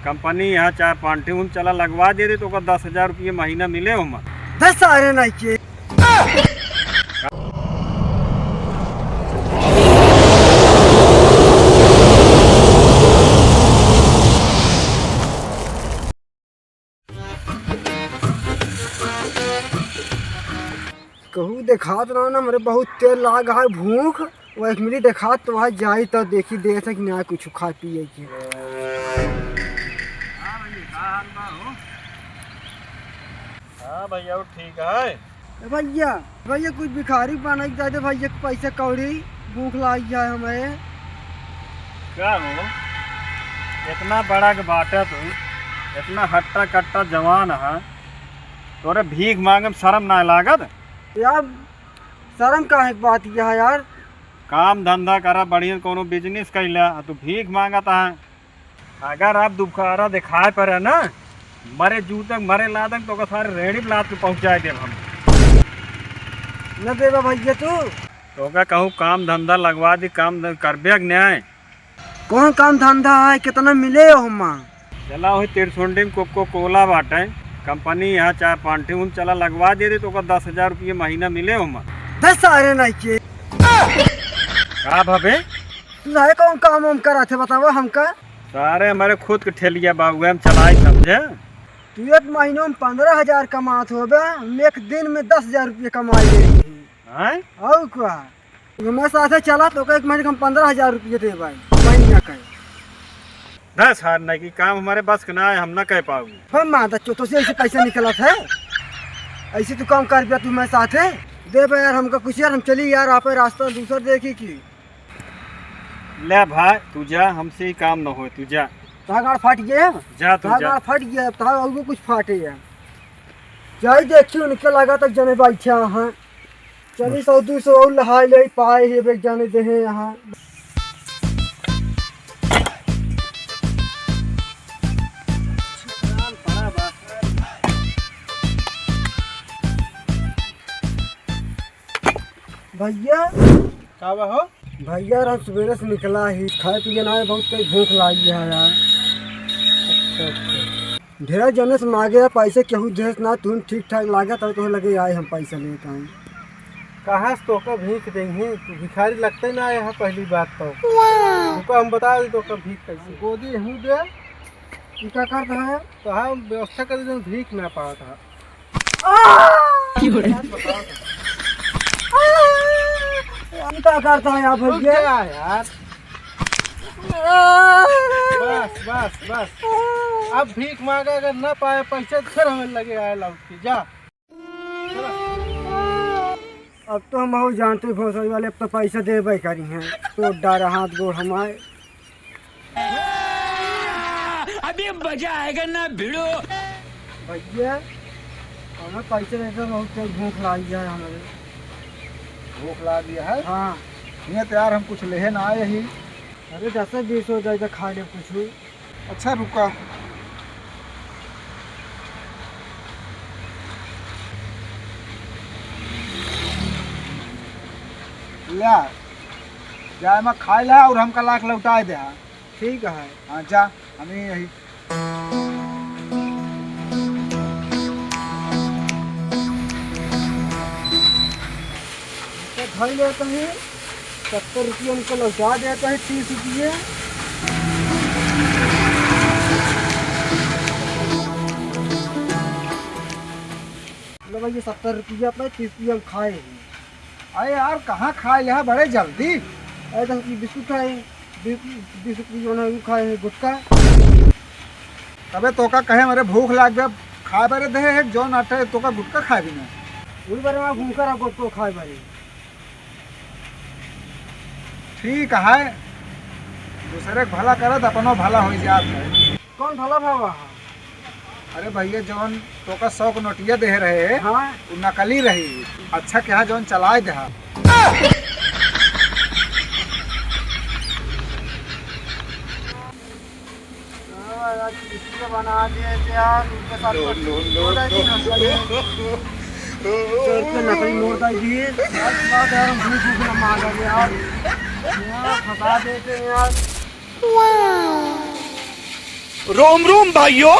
Company यहाँ 4-5 ठे चला लगवा दे तो 10,000 रुपये महीना मिले हो मत। 10 सारे नहीं के कहूँ देखात रहो ना मेरे बहुत तेल लाग है भूख वो 1 मिनट देखात तो वहाँ जाई तो देखी दे कि ना कुछ खा पिए के। हाँ भैया वो ठीक है। भैया भैया कुछ भिखारी बना जाते भैया पैसे कौड़ी भूख लाग जाए हमें। क्या हो इतना बड़ा के बाटा तू इतना हट्टा कट्टा जवान है तोरे भीख मांगे में शर्म ना लागत यार? शर्म का एक बात यह है यार। काम धंधा करा बढ़िया कोनो बिजनेस कैला तू भीख मांगत है। अगर आप दोबारा दिखाए पर ना मरे जू तक मरे ला तक तो सारे रेडी लाद के पहुँचा दे हम न देवा भैया तू तो क्या कहूँ काम धंधा लगवा दी काम करबे न्याय। कौन काम धंधा है कितना मिले हो हम? चला हुई तिरसुंडी में कोको कोला बाटे कंपनी यहाँ 4-5 ठे चला लगवा दे तो 10,000 रुपये महीना मिले हो मत। 10 सारे नहीं के का भवे तुझे कौन काम हम करा थे बताओ हमका? सारे हमारे खुद के ठेलिया बाबू हम चलाई समझे। तू 1 महीनों में 15,000 कमात हो हम 1 दिन में 10,000 रुपये कमाई हैं और क्या मेरे साथ चला तो 1 महीने हम 15,000 रुपये दे भाई महीना का 10 हार नहीं की काम हमारे बस का ना है हम ना कह पाओगे। हम माता चौथों से ऐसे पैसा निकला है ऐसे तू काम कर तू मेरे साथ है दे भाई यार हमका कुछ यार हम चली यार आप रास्ता दूसरा देखी की ले भाई तू जा हमसे ही काम न हो तू जा। गाड़ फट गया जा तू जा फट गया और कुछ फाटे है जाई देखी उनके लगा तक जने बैठा हाँ चली 100-200 और लहाई ले पाए है बेग जाने दे हैं यहाँ। भैया का हो भैया हम सवेरे से निकला ही खाए पिए ना बहुत तेज भूख लगी है यार। अच्छा ढेर जने से मांगे पैसे केहू दे ना तुम ठीक ठाक लागे तब तो लगे आए हम पैसा लेके आए। कहाँ से तो का भीख देंगे तू भिखारी लगते ही ना आए है पहली बात तो हम बता दी तो का भीख कैसे गोदी हूँ दे क्या करता है तो हम व्यवस्था कर दे भीख ना पाता था। क्या करता है आप भैया यार बस बस बस अब भीख मांगा अगर ना पाए पैसे फिर हमें लगे आए लौट के जा। अब तो हम बहुत जानते भोसड़ी वाले अब तो पैसे दे करी हैं तो डारा हाथ गोड़ हमारे अभी मजा आएगा ना भिड़ो। भैया हमें पैसे देकर बहुत तेज भूख लगी है हमें। भूख ला दिया है हाँ ये तो यार हम कुछ ले ना आए ही। अरे 10-20 हो जाए तो खा ले कुछ। अच्छा रुका ला जा मैं खाए ला और हमका लाख लौटा दे। ठीक है हाँ जा हमें यही तो धर लेते हैं 70 रुपये उनको लौटा देते हैं 30 रुपये। लो भाई ये 70 रुपये अपना 30 रुपये हम खाए। अरे यार कहाँ खाए यहाँ बड़े जल्दी अरे तो बिस्कुट खाए 20 रुपये खाए हैं गुटखा। तबे तोका कहे मेरे भूख लाग गया खाए बारे दे जो नाटे तोका गुटका खाए भी ना उस बारे में घूम कर गुटको खाए बारे। ठीक है दूसरे के भला करत अपनो भला हो जात है। कौन भला भावा है? अरे भैया जौन तोका 100 नोटिया दे रहे हाँ वो नकली रही अच्छा क्या जौन चलाए दे बना दिए थे यार उनके साथ नकली नोट आई थी यार हम भूख भूख न मांगा यार फंसा देते हैं यार। रोम रोम भाइयों।